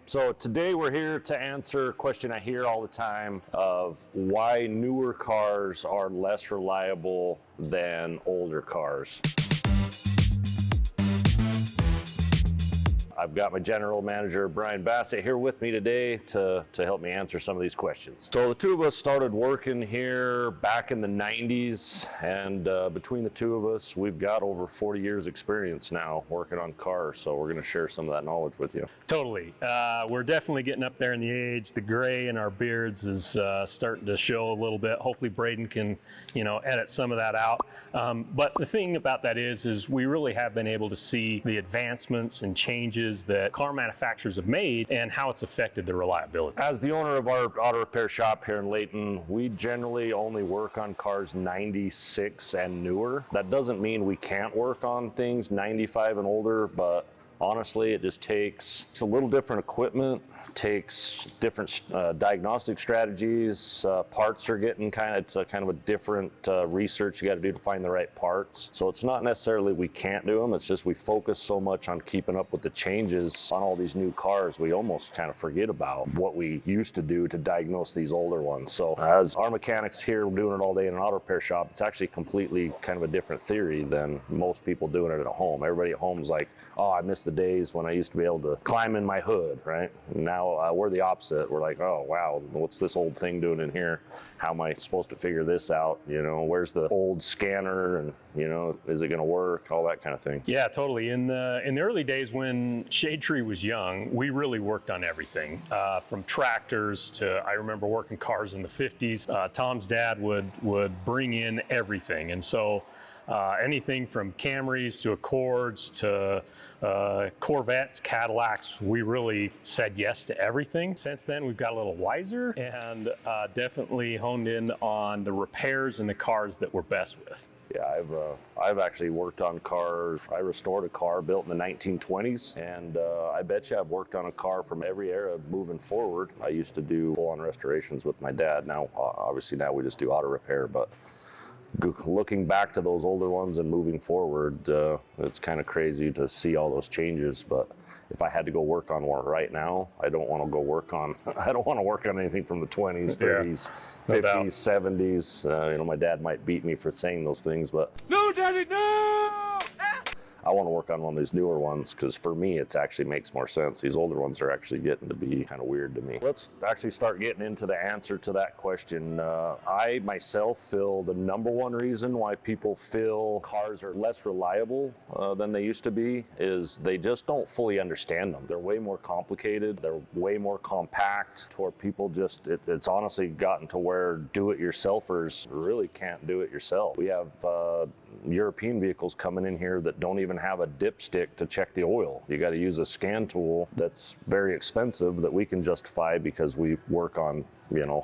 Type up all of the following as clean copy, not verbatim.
So today we're here to answer a question I hear all the time of why newer cars are less reliable than older cars. I've got my general manager, Brian Basset, here with me today to help me answer some of these questions. So the two of us started working here back in the 90s, and between the two of us, we've got over 40 years experience now working on cars, so we're going to share some of that knowledge with you. Totally. We're definitely getting up there in the age. The gray in our beards is starting to show a little bit. Hopefully Braden can, edit some of that out. But the thing about that is we really have been able to see the advancements and changes that car manufacturers have made and how it's affected the reliability. As the owner of our auto repair shop here in Layton, we generally only work on cars 96 and newer. That doesn't mean we can't work on things 95 and older, but honestly, it just takes a little different equipment, takes different diagnostic strategies. Parts are getting kind of a different research you got to do to find the right parts. So it's not necessarily we can't do them, it's just we focus so much on keeping up with the changes on all these new cars, we almost kind of forget about what we used to do to diagnose these older ones. So as our mechanics here doing it all day in an auto repair shop, it's actually completely kind of a different theory than most people doing it at home. Everybody at home's like, oh, I miss the days when I used to be able to climb in my hood, right? Now we're the opposite. We're like, oh, wow, what's this old thing doing in here? How am I supposed to figure this out? Where's the old scanner? And, is it going to work? All that kind of thing. Yeah, totally. In the early days when Shadetree was young, we really worked on everything, from tractors to, I remember working cars in the 50s. Tom's dad would bring in everything. And so anything from Camrys to Accords to Corvettes, Cadillacs, we really said yes to everything. Since then, we've got a little wiser and definitely honed in on the repairs and the cars that we're best with. Yeah, I've actually worked on cars. I restored a car built in the 1920s, and I bet you I've worked on a car from every era moving forward. I used to do full-on restorations with my dad. Now, obviously now we just do auto repair, but looking back to those older ones and moving forward, it's kind of crazy to see all those changes. But if I had to go work on one right now, I don't want to work on anything from the 20s, 30s, Yeah, 50s, 70s. My dad might beat me for saying those things, but no, Daddy, no! I want to work on one of these newer ones because for me, it actually makes more sense. These older ones are actually getting to be kind of weird to me. Let's actually start getting into the answer to that question. I myself feel the number one reason why people feel cars are less reliable than they used to be is they just don't fully understand them. They're way more complicated. They're way more compact to where people just, it's honestly gotten to where do-it-yourselfers really can't do it yourself. We have European vehicles coming in here that don't even have a dipstick to check the oil. You got to use a scan tool that's very expensive that we can justify because we work on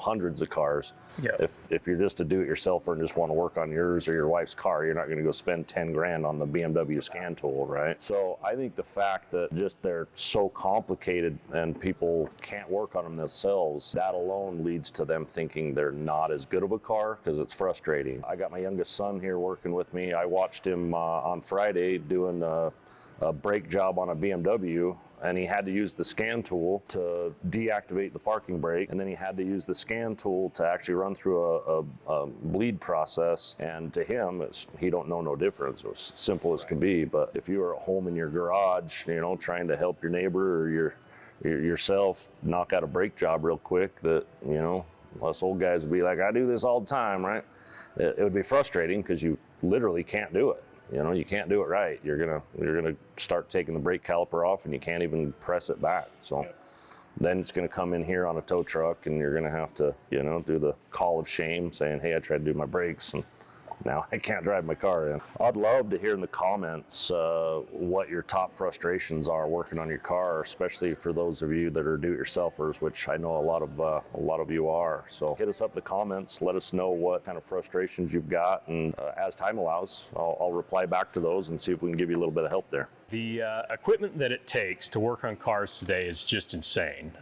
hundreds of cars. Yeah. If you're just a do-it-yourselfer and just want to work on yours or your wife's car, you're not going to go spend 10 grand on the BMW scan tool, right? So I think the fact that just they're so complicated and people can't work on them themselves, that alone leads to them thinking they're not as good of a car because it's frustrating. I got my youngest son here working with me. I watched him on Friday doing a brake job on a BMW, and he had to use the scan tool to deactivate the parking brake, and then he had to use the scan tool to actually run through a bleed process. And to him, he don't know no difference. It was simple as can be. But if you were at home in your garage, trying to help your neighbor or yourself knock out a brake job real quick, that us old guys would be like, I do this all the time, right? It would be frustrating because you literally can't do it. You can't do it right. You're gonna start taking the brake caliper off and you can't even press it back. So then it's gonna come in here on a tow truck and you're gonna have to, do the call of shame saying, hey, I tried to do my brakes and now I can't drive my car in. I'd love to hear in the comments what your top frustrations are working on your car, especially for those of you that are do-it-yourselfers, which I know a lot of you are. So hit us up in the comments, let us know what kind of frustrations you've got, and as time allows, I'll reply back to those and see if we can give you a little bit of help there. The equipment that it takes to work on cars today is just insane.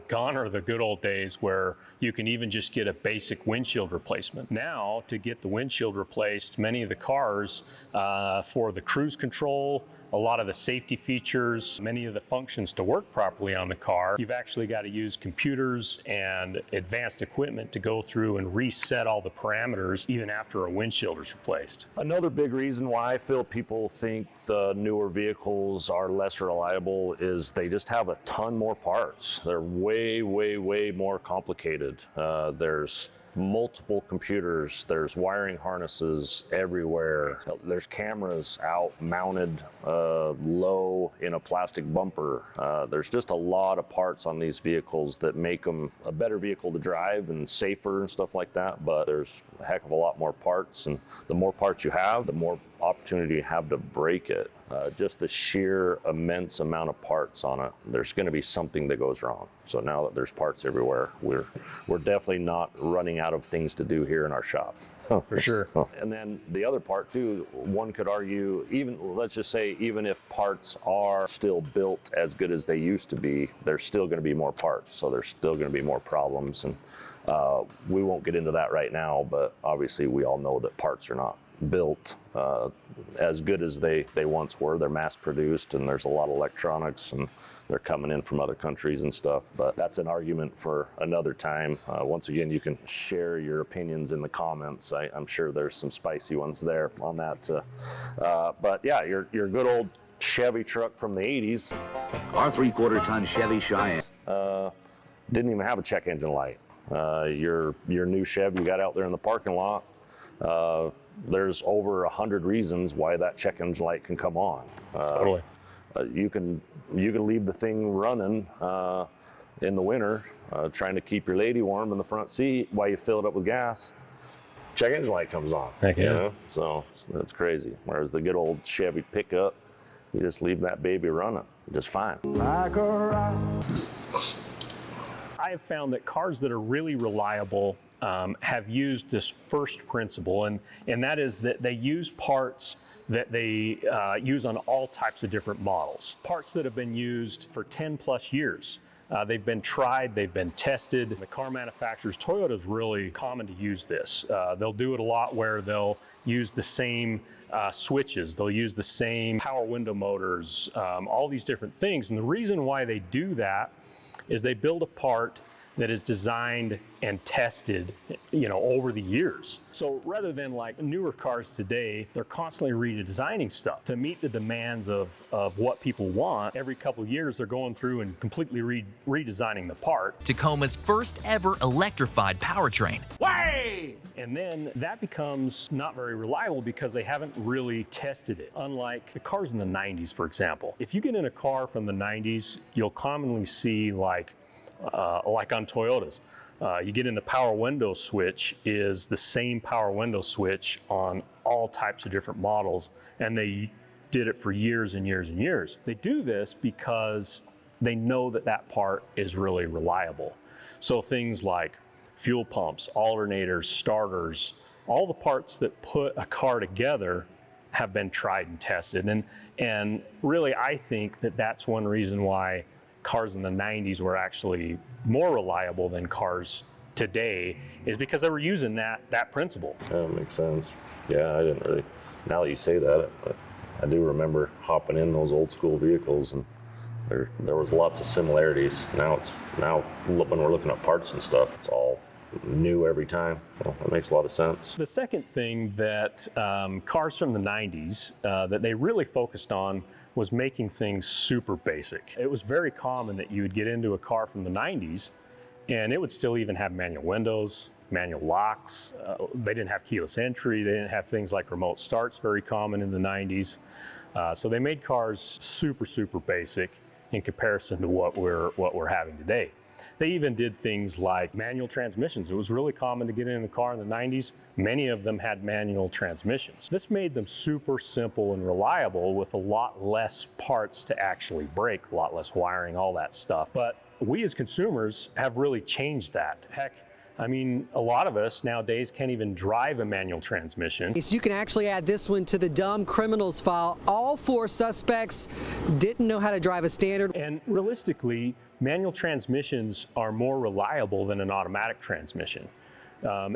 Gone are the good old days where you can even just get a basic windshield replacement. Now, to get the windshield replaced, many of the cars for the cruise control, a lot of the safety features, many of the functions to work properly on the car, you've actually got to use computers and advanced equipment to go through and reset all the parameters even after a windshield is replaced. Another big reason why I feel people think the newer vehicles are less reliable is they just have a ton more parts. They're way, way, way more complicated. There's multiple computers, there's wiring harnesses everywhere, there's cameras out mounted low in a plastic bumper. There's just a lot of parts on these vehicles that make them a better vehicle to drive and safer and stuff like that, but there's a heck of a lot more parts, and the more parts you have, the more opportunity you have to break it. Just the sheer immense amount of parts on it, there's going to be something that goes wrong. So now that there's parts everywhere, we're definitely not running out of things to do here in our shop. For sure. And then the other part too, one could argue, even let's just say, even if parts are still built as good as they used to be, there's still going to be more parts. So there's still going to be more problems. And we won't get into that right now, but obviously we all know that parts are not built as good as they once were. They're mass produced, and there's a lot of electronics, and they're coming in from other countries and stuff, but that's an argument for another time. Once again, you can share your opinions in the comments. I'm sure there's some spicy ones there on that. But yeah, your good old Chevy truck from the 80s. Our 3/4 ton Chevy Cheyenne Didn't even have a check engine light. Your new Chevy you got out there in the parking lot, there's over 100 reasons why that check engine light can come on. Totally. You can leave the thing running in the winter, trying to keep your lady warm in the front seat while you fill it up with gas. Check engine light comes on. Heck yeah. You know? So it's crazy. Whereas the good old Chevy pickup, you just leave that baby running just fine. I have found that cars that are really reliable have used this first principle, and that is that they use parts that they use on all types of different models. Parts that have been used for 10 plus years. They've been tried, they've been tested. The car manufacturers, Toyota's really common to use this. They'll do it a lot where they'll use the same switches, they'll use the same power window motors, all these different things. And the reason why they do that is they build a part that is designed and tested, over the years. So rather than like newer cars today, they're constantly redesigning stuff to meet the demands of what people want. Every couple of years, they're going through and completely redesigning the part. Tacoma's first ever electrified powertrain. Way! And then that becomes not very reliable because they haven't really tested it. Unlike the cars in the 90s, for example. If you get in a car from the 90s, you'll commonly see like on Toyotas, you get in the power window switch is the same power window switch on all types of different models, and they did it for years and years and years. They do this because they know that that part is really reliable. So things like fuel pumps, alternators, starters, all the parts that put a car together have been tried and tested. And really, I think that that's one reason why cars in the 90s were actually more reliable than cars today, is because they were using that principle. That makes sense. Yeah, I didn't really, now that you say that, I do remember hopping in those old school vehicles, and there was lots of similarities. Now when we're looking at parts and stuff, it's all new every time. Well, that makes a lot of sense. The second thing that cars from the 90s that they really focused on was making things super basic. It was very common that you would get into a car from the 90s and it would still even have manual windows, manual locks. They didn't have keyless entry. They didn't have things like remote starts, very common in the 90s. So they made cars super, super basic in comparison to what we're having today. They even did things like manual transmissions. It was really common to get in a car in the 90s. Many of them had manual transmissions. This made them super simple and reliable with a lot less parts to actually break, a lot less wiring, all that stuff. But we as consumers have really changed that. Heck, I mean, a lot of us nowadays can't even drive a manual transmission. So you can actually add this one to the dumb criminals file. All 4 suspects didn't know how to drive a standard. And realistically, manual transmissions are more reliable than an automatic transmission.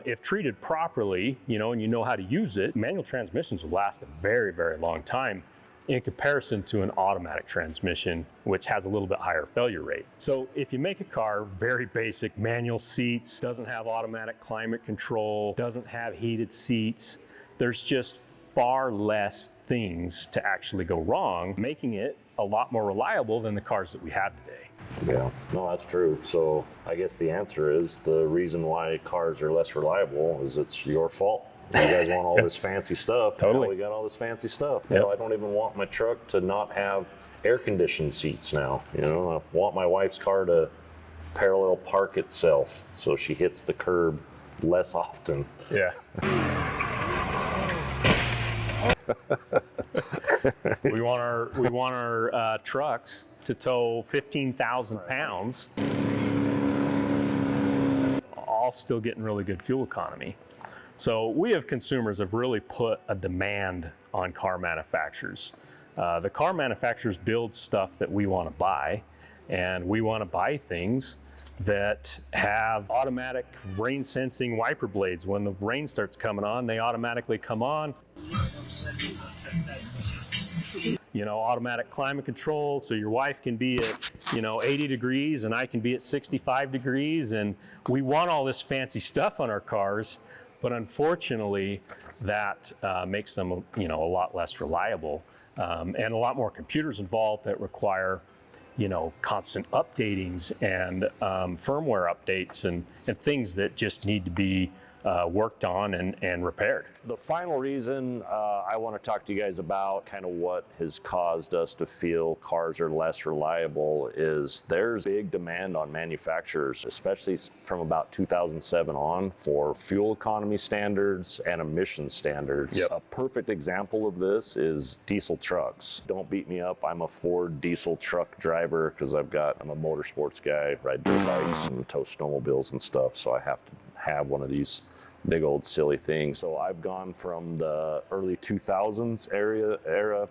If treated properly, and you know how to use it, manual transmissions will last a very, very long time. in comparison to an automatic transmission, which has a little bit higher failure rate. So if you make a car very basic, manual seats, doesn't have automatic climate control, doesn't have heated seats, there's just far less things to actually go wrong, making it a lot more reliable than the cars that we have today. Yeah, no, that's true. So I guess the answer is the reason why cars are less reliable is it's your fault. You guys want all this fancy stuff. Totally. Now we got all this fancy stuff. Yep. I don't even want my truck to not have air-conditioned seats now. I want my wife's car to parallel park itself so she hits the curb less often. Yeah. we want our trucks to tow 15,000 pounds, all still getting really good fuel economy. So we have consumers have really put a demand on car manufacturers. The car manufacturers build stuff that we want to buy, and we want to buy things that have automatic rain sensing wiper blades. When the rain starts coming on, they automatically come on. Automatic climate control, so your wife can be at 80 degrees and I can be at 65 degrees, and we want all this fancy stuff on our cars, but unfortunately that makes them a lot less reliable, and a lot more computers involved that require constant updatings and firmware updates and things that just need to be worked on and repaired. The final reason I want to talk to you guys about kind of what has caused us to feel cars are less reliable is there's big demand on manufacturers, especially from about 2007 on, for fuel economy standards and emission standards. Yep. A perfect example of this is diesel trucks. Don't beat me up, I'm a Ford diesel truck driver because I'm a motorsports guy, ride dirt bikes and tow snowmobiles and stuff, so I have to have one of these big old silly things. So I've gone from the early 2000s era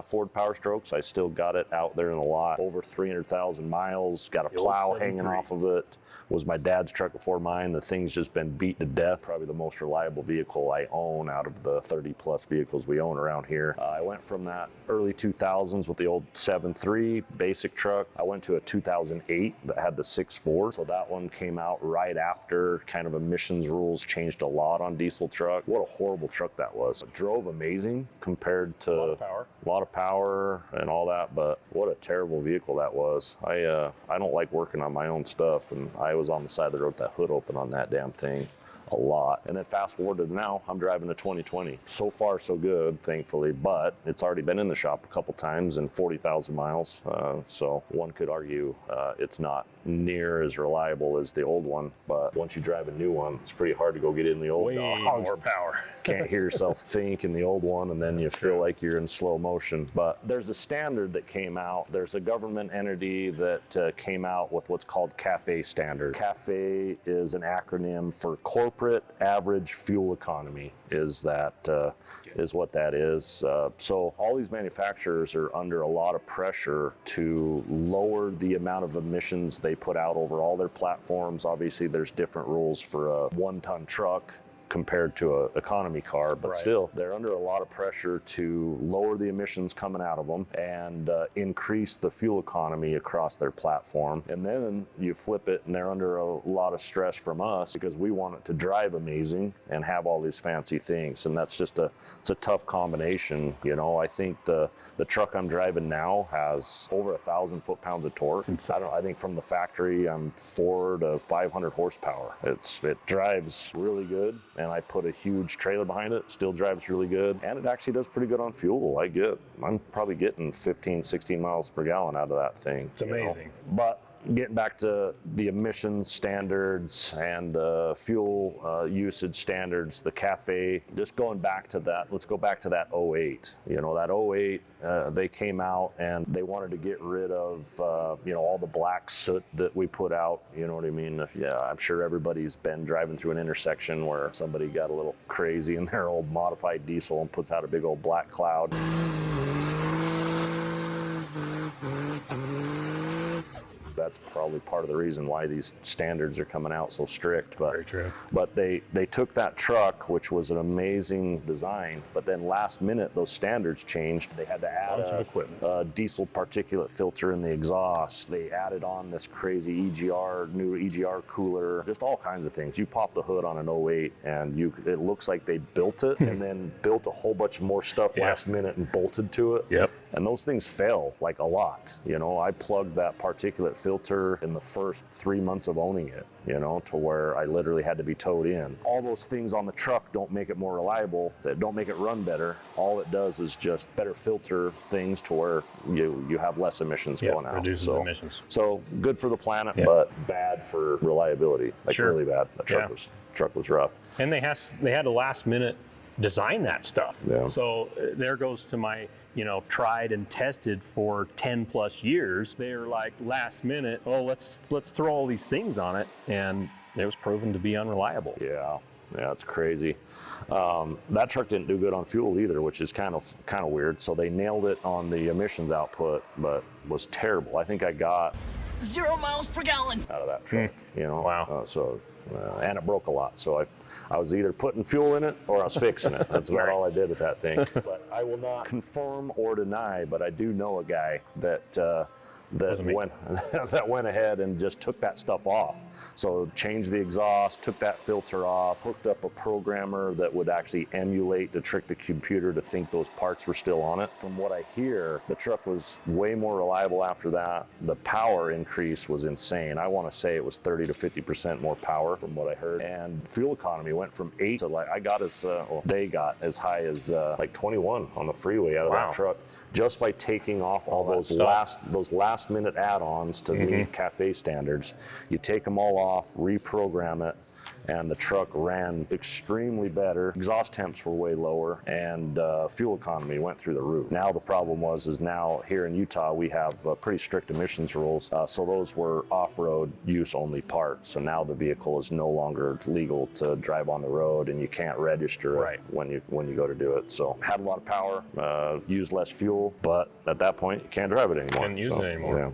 Ford Power Strokes. I still got it out there in the lot, over 300,000 miles, got a plow hanging off of it. Was my dad's truck before mine. The thing's just been beat to death. Probably the most reliable vehicle I own out of the 30 plus vehicles we own around here. I went from that early 2000s with the old 7.3 basic truck. I went to a 2008 that had the 6.4. So that one came out right after kind of emissions rules changed a lot on diesel truck. What a horrible truck that was. It drove amazing compared to a lot of power and all that, but what a terrible vehicle that was. I don't like working on my own stuff, and I was on the side of the road with that hood open on that damn thing a lot. And then fast forward to now, I'm driving a 2020. So far, so good, thankfully, but it's already been in the shop a couple times and 40,000 miles. So one could argue it's not near as reliable as the old one, but once you drive a new one, it's pretty hard to go get in the old Way more power. Can't hear yourself think in the old one, and then you feel like you're in slow motion. But there's a standard that came out. There's a government entity that came out with what's called CAFE standard. CAFE is an acronym for Corporate Average Fuel Economy, is what that is. So all these manufacturers are under a lot of pressure to lower the amount of emissions they put out over all their platforms. Obviously, there's different rules for a 1-ton truck compared to an economy car, but still, they're under a lot of pressure to lower the emissions coming out of them and increase the fuel economy across their platform. And then you flip it, and they're under a lot of stress from us because we want it to drive amazing and have all these fancy things. And that's just it's a tough combination. I think the truck I'm driving now has over 1,000 foot-pounds of torque. I think from the factory, I'm 400 to 500 horsepower. It drives really good. And I put a huge trailer behind it, still drives really good, and it actually does pretty good on fuel. I'm probably getting 15, 16 miles per gallon out of that thing. It's amazing. But getting back to the emissions standards and the fuel usage standards, the CAFE, just going back to that, let's go back to that 08. That 08, they came out and they wanted to get rid of, all the black soot that we put out. You know what I mean? Yeah, I'm sure everybody's been driving through an intersection where somebody got a little crazy in their old modified diesel and puts out a big old black cloud. That's probably part of the reason why these standards are coming out so strict. But Very true. But they took that truck, which was an amazing design, but then last minute those standards changed. They had to add Bunch of equipment. a diesel particulate filter in the exhaust. They added on this crazy new EGR cooler, just all kinds of things. You pop the hood on an 08 and it looks like they built it and then built a whole bunch more stuff last minute and bolted to it. Yep. And those things fail like a lot. You know, I plugged that particulate filter in the first 3 months of owning it, you know, to where I literally had to be towed in. All those things on the truck don't make it more reliable, that don't make it run better. All it does is just better filter things to where you have less emissions going out. Reduces emissions. So good for the planet, but bad for reliability. Like really bad. The truck was rough. And they had to last minute design that stuff. Yeah. So there goes to my, tried and tested for 10 plus years. They're like last minute, let's throw all these things on it, and it was proven to be unreliable. Yeah, it's crazy. That truck didn't do good on fuel either, which is kind of weird. So they nailed it on the emissions output, but was terrible. I think I got 0 miles per gallon out of that truck. Wow. And it broke a lot. So I was either putting fuel in it or I was fixing it. That's about all I did with that thing. But I will not confirm or deny, but I do know a guy that went ahead and just took that stuff off. So changed the exhaust, took that filter off, hooked up a programmer that would actually emulate to trick the computer to think those parts were still on it. From what I hear, the truck was way more reliable after that. The power increase was insane. I want to say it was 30 to 50% more power from what I heard. And fuel economy went from 8 to they got as high as 21 on the freeway out of that truck, just by taking off all those last minute add-ons to meet cafe standards. You take them all off, reprogram it, and the truck ran extremely better. Exhaust temps were way lower, and fuel economy went through the roof. Now the problem is now here in Utah we have pretty strict emissions rules, so those were off-road use only parts. So now the vehicle is no longer legal to drive on the road, and you can't register it when you go to do it. So had a lot of power, used less fuel, but at that point you can't drive it anymore. Can't use it anymore.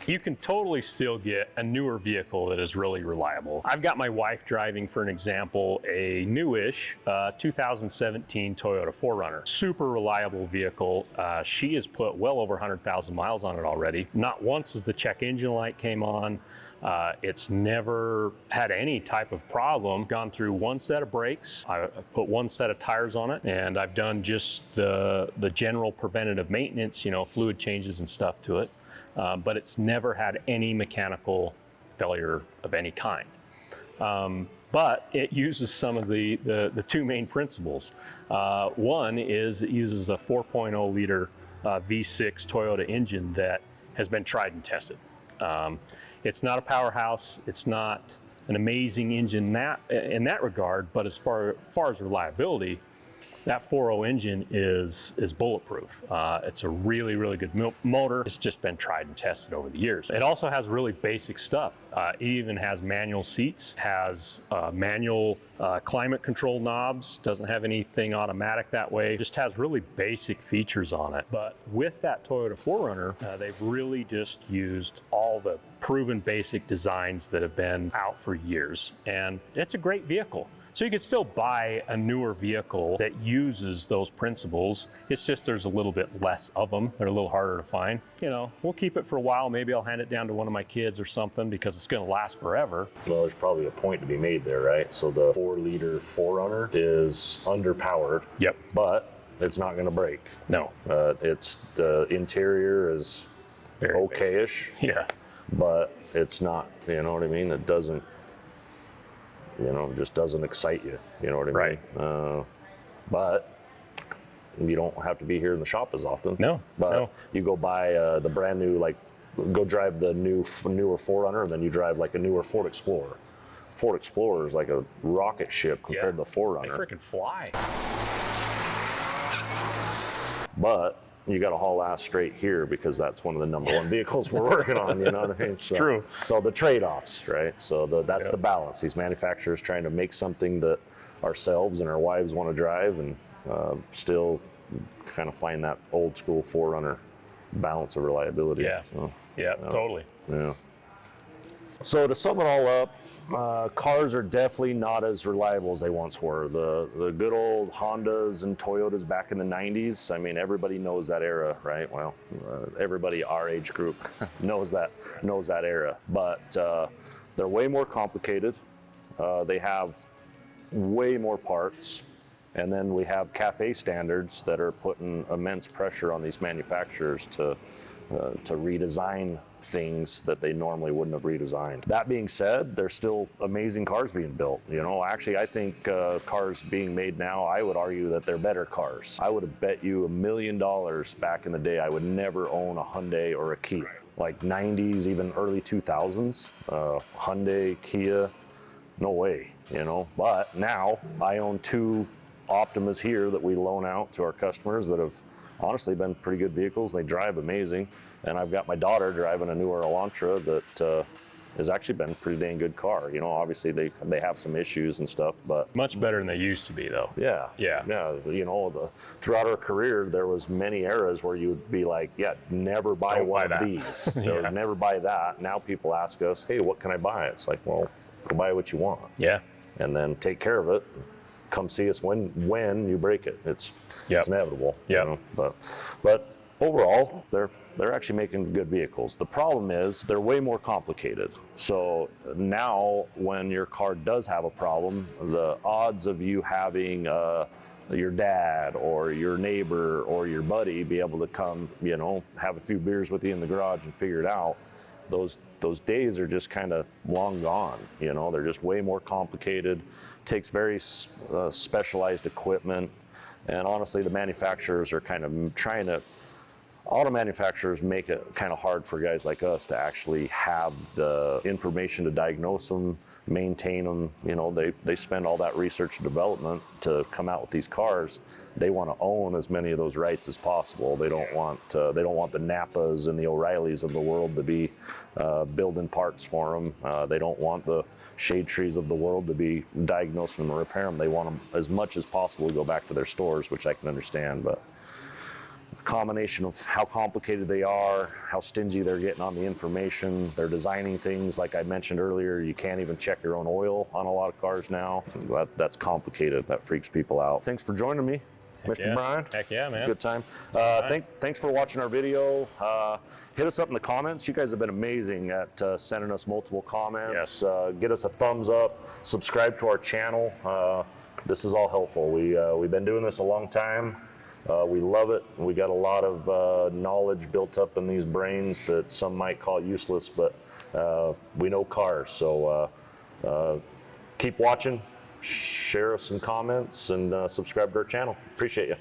You can totally still get a newer vehicle that is really reliable. I've got my wife driving, for an example, a newish 2017 Toyota 4Runner. Super reliable vehicle. She has put well over 100,000 miles on it already. Not once has the check engine light came on. It's never had any type of problem. Gone through one set of brakes. I've put one set of tires on it, and I've done just the general preventative maintenance, fluid changes and stuff to it. But it's never had any mechanical failure of any kind. But it uses some of the two main principles. One is it uses a 4.0 liter V6 Toyota engine that has been tried and tested. It's not a powerhouse. It's not an amazing engine in that regard, but as far as reliability, that 4.0 engine is bulletproof. It's a really, really good motor. It's just been tried and tested over the years. It also has really basic stuff. It even has manual seats, has manual climate control knobs, doesn't have anything automatic that way, just has really basic features on it. But with that Toyota 4Runner, they've really just used all the proven basic designs that have been out for years. And it's a great vehicle. So you could still buy a newer vehicle that uses those principles. It's just there's a little bit less of them. They're a little harder to find. We'll keep it for a while. Maybe I'll hand it down to one of my kids or something because it's going to last forever. Well, there's probably a point to be made there, right? So the 4-liter 4Runner is underpowered. Yep. But it's not going to break. No. It's the interior is Very okay-ish. basic. Yeah. But it's not, you know what I mean? It doesn't. Just doesn't excite you. You know what I mean? Right. But you don't have to be here in the shop as often. No. But you go buy the brand new, go drive the newer 4Runner, and then you drive like a newer Ford Explorer. Ford Explorer is like a rocket ship compared to the 4Runner. They freaking fly. But you got to haul ass straight here because that's one of the number one vehicles we're working on, you know what I mean? So, true. So the trade-offs, right? So that's the balance. These manufacturers trying to make something that ourselves and our wives want to drive, and still kind of find that old school 4Runner balance of reliability. Yeah. So, Yeah, totally. Yeah. So to sum it all up, cars are definitely not as reliable as they once were. The good old Hondas and Toyotas back in the 90s, I mean, everybody knows that era, right? Well, everybody our age group knows that era. But they're way more complicated. They have way more parts. And then we have CAFE standards that are putting immense pressure on these manufacturers to redesign things that they normally wouldn't have redesigned. That being said, there's still amazing cars being built. You know, actually, I think cars being made now, I would argue that they're better cars. I would have bet you $1 million back in the day I would never own a Hyundai or a Kia. Like 90s, even early 2000s, Hyundai, Kia, no way, you know. But now I own 2 Optimas here that we loan out to our customers that have honestly been pretty good vehicles. They drive amazing. And I've got my daughter driving a newer Elantra that has actually been a pretty dang good car. You know, obviously they have some issues and stuff, but Much better than they used to be, though. yeah. Yeah. You know, throughout our career, there was many eras where you would be like, yeah, never buy Don't one buy of that. these. Yeah. Or never buy that. Now people ask us, hey, what can I buy? It's like, well, go buy what you want. Yeah. And then take care of it. Come see us when you break it. It's inevitable. Yep. You know? But overall, they're actually making good vehicles. The problem is they're way more complicated. So now when your car does have a problem, the odds of you having your dad or your neighbor or your buddy be able to come, you know, have a few beers with you in the garage and figure it out, those days are just kind of long gone. You know, they're just way more complicated. Takes very specialized equipment, and honestly, the manufacturers are kind of trying to. Auto manufacturers make it kind of hard for guys like us to actually have the information to diagnose them, maintain them. You know, they spend all that research and development to come out with these cars. They want to own as many of those rights as possible. They don't want the Napas and the O'Reillys of the world to be building parts for them. They don't want the Shadetrees of the world to be diagnosing them and repair them. They want them as much as possible to go back to their stores, which I can understand, but combination of how complicated they are, how stingy they're getting on the information. They're designing things, like I mentioned earlier, you can't even check your own oil on a lot of cars now. That's complicated. That freaks people out. Thanks for joining me, Mr. Yeah. Brian. Heck yeah, man. Good time. Thanks for watching our video. Hit us up in the comments. You guys have been amazing at sending us multiple comments. Yes. Get us a thumbs up. Subscribe to our channel. This is all helpful. We've been doing this a long time. We love it. We got a lot of knowledge built up in these brains that some might call useless, but we know cars. So keep watching, share us some comments, and subscribe to our channel. Appreciate you.